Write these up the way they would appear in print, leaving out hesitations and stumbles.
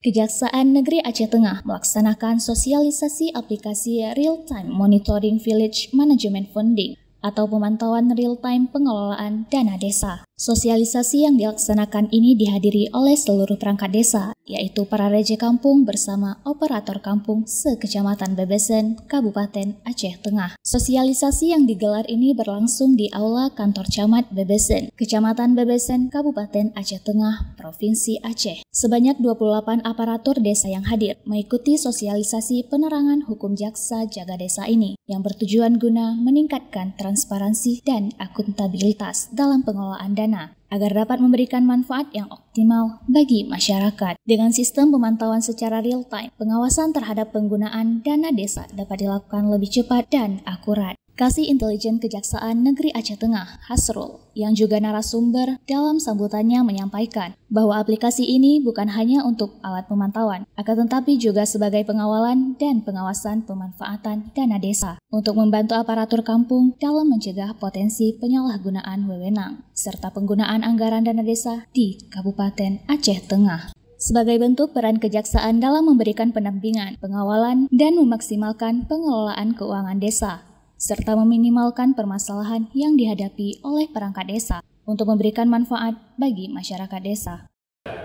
Kejaksaan Negeri Aceh Tengah melaksanakan sosialisasi aplikasi Real-Time Monitoring Village Management Funding atau pemantauan real-time pengelolaan dana desa. Sosialisasi yang dilaksanakan ini dihadiri oleh seluruh perangkat desa, yaitu para reja kampung bersama operator kampung se-Kecamatan Bebesen, Kabupaten Aceh Tengah. Sosialisasi yang digelar ini berlangsung di Aula Kantor Camat Bebesen, Kecamatan Bebesen, Kabupaten Aceh Tengah, Provinsi Aceh. Sebanyak 28 aparatur desa yang hadir mengikuti sosialisasi penerangan hukum jaksa jaga desa ini, yang bertujuan guna meningkatkan transparansi dan akuntabilitas dalam pengelolaan dana agar dapat memberikan manfaat yang optimal bagi masyarakat. Dengan sistem pemantauan secara real-time, pengawasan terhadap penggunaan dana desa dapat dilakukan lebih cepat dan akurat. Kasih Intelijen Kejaksaan Negeri Aceh Tengah, Hasrul, yang juga narasumber dalam sambutannya menyampaikan bahwa aplikasi ini bukan hanya untuk alat pemantauan, akan tetapi juga sebagai pengawalan dan pengawasan pemanfaatan dana desa untuk membantu aparatur kampung dalam mencegah potensi penyalahgunaan wewenang serta penggunaan anggaran dana desa di Kabupaten Aceh Tengah. Sebagai bentuk peran kejaksaan dalam memberikan pendampingan, pengawalan, dan memaksimalkan pengelolaan keuangan desa, serta meminimalkan permasalahan yang dihadapi oleh perangkat desa untuk memberikan manfaat bagi masyarakat desa.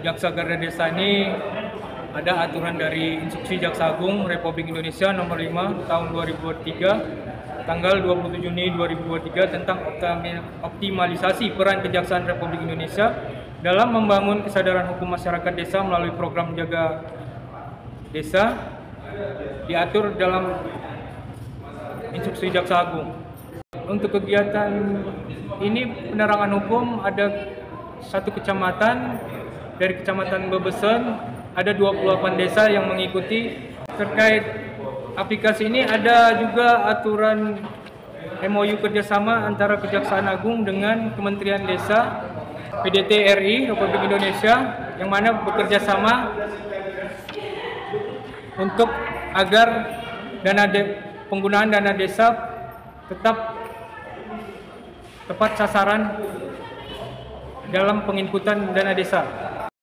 Jaksa Garda Desa ini ada aturan dari Instruksi Jaksa Agung Republik Indonesia nomor 5 tahun 2023 tanggal 27 Juni 2023 tentang optimalisasi peran Kejaksaan Republik Indonesia dalam membangun kesadaran hukum masyarakat desa melalui program Jaga Desa, diatur dalam Instruksi Jaksa Agung. Untuk kegiatan ini penerangan hukum ada satu kecamatan, dari Kecamatan Bebesen ada 28 desa yang mengikuti. Terkait aplikasi ini ada juga aturan MOU kerjasama antara Kejaksaan Agung dengan Kementerian Desa, PDT RI Republik Indonesia, yang mana bekerja sama untuk agar penggunaan dana desa tetap tepat sasaran dalam penginputan dana desa.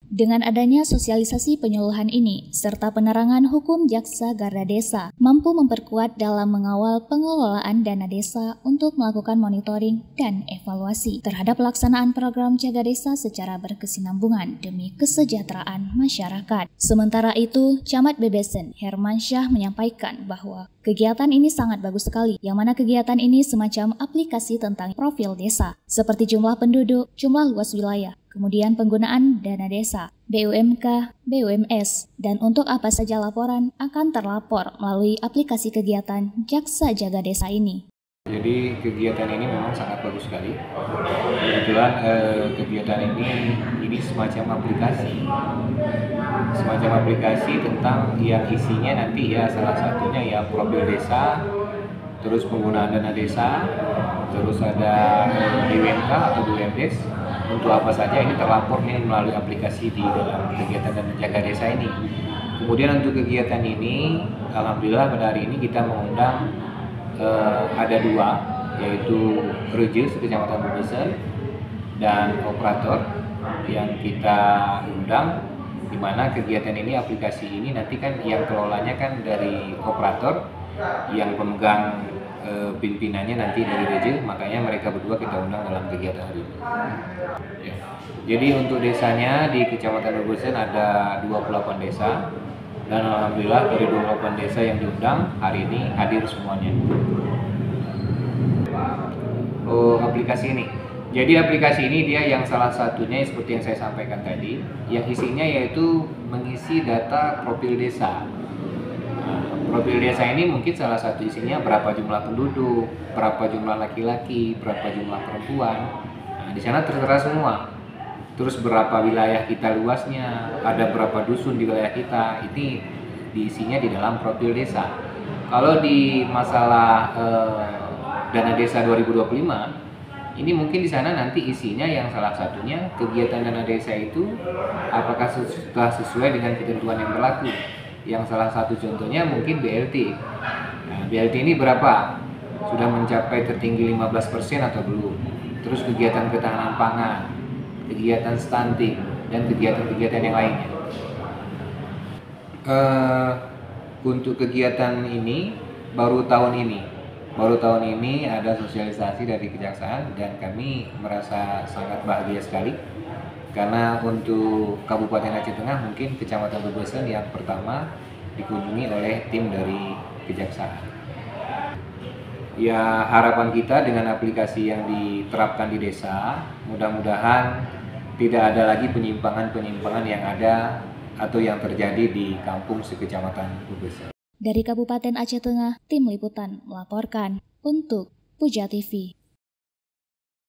Dengan adanya sosialisasi penyuluhan ini, serta penerangan hukum jaksa Garda Desa, mampu memperkuat dalam mengawal pengelolaan dana desa untuk melakukan monitoring dan evaluasi terhadap pelaksanaan program jaga desa secara berkesinambungan demi kesejahteraan masyarakat. Sementara itu, Camat Bebesen, Hermansyah, menyampaikan bahwa kegiatan ini sangat bagus sekali, yang mana kegiatan ini semacam aplikasi tentang profil desa, seperti jumlah penduduk, jumlah luas wilayah, kemudian penggunaan dana desa, BUMK, BUMS, dan untuk apa saja laporan akan terlapor melalui aplikasi kegiatan Jaksa Jaga Desa ini. Jadi kegiatan ini memang sangat bagus sekali. Kebetulan kegiatan ini semacam aplikasi tentang yang isinya nanti ya salah satunya ya profil desa, terus penggunaan dana desa, terus ada BUMK atau BUMDes. Untuk apa saja ini terlapor melalui aplikasi di dalam kegiatan dana jaga desa ini. Kemudian untuk kegiatan ini, alhamdulillah pada hari ini kita mengundang ada dua, yaitu Reja Kecamatan Bebesen dan operator yang kita undang, di mana kegiatan ini, aplikasi ini nanti kan yang kelolanya kan dari operator, yang pemegang pimpinannya nanti dari Reja, makanya mereka berdua kita undang dalam kegiatan hari ini. Ya. Jadi untuk desanya di Kecamatan Bebesen ada 28 desa, dan alhamdulillah dari 28 desa yang diundang hari ini hadir semuanya. Aplikasi ini. Jadi aplikasi ini dia yang salah satunya seperti yang saya sampaikan tadi, yang isinya yaitu mengisi data profil desa. Profil desa ini mungkin salah satu isinya berapa jumlah penduduk, berapa jumlah laki-laki, berapa jumlah perempuan. Nah, di sana tertera semua. Terus berapa wilayah kita luasnya, ada berapa dusun di wilayah kita, ini diisinya di dalam profil desa. Kalau di masalah dana desa 2025, ini mungkin di sana nanti isinya yang salah satunya kegiatan dana desa itu apakah sudah sesuai dengan ketentuan yang berlaku. Yang salah satu contohnya mungkin BLT. Nah, BLT ini berapa? Sudah mencapai tertinggi 15% atau belum? Terus kegiatan ketahanan pangan, kegiatan stunting, dan kegiatan-kegiatan yang lainnya. Untuk kegiatan ini baru tahun ini ada sosialisasi dari kejaksaan dan kami merasa sangat bahagia sekali karena untuk Kabupaten Aceh Tengah mungkin Kecamatan Bebesen yang pertama dikunjungi oleh tim dari kejaksaan. Ya, harapan kita dengan aplikasi yang diterapkan di desa, mudah-mudahan tidak ada lagi penyimpangan-penyimpangan yang ada atau yang terjadi di kampung sekecamatan Bebesen. Dari Kabupaten Aceh Tengah, tim liputan melaporkan untuk Puja TV.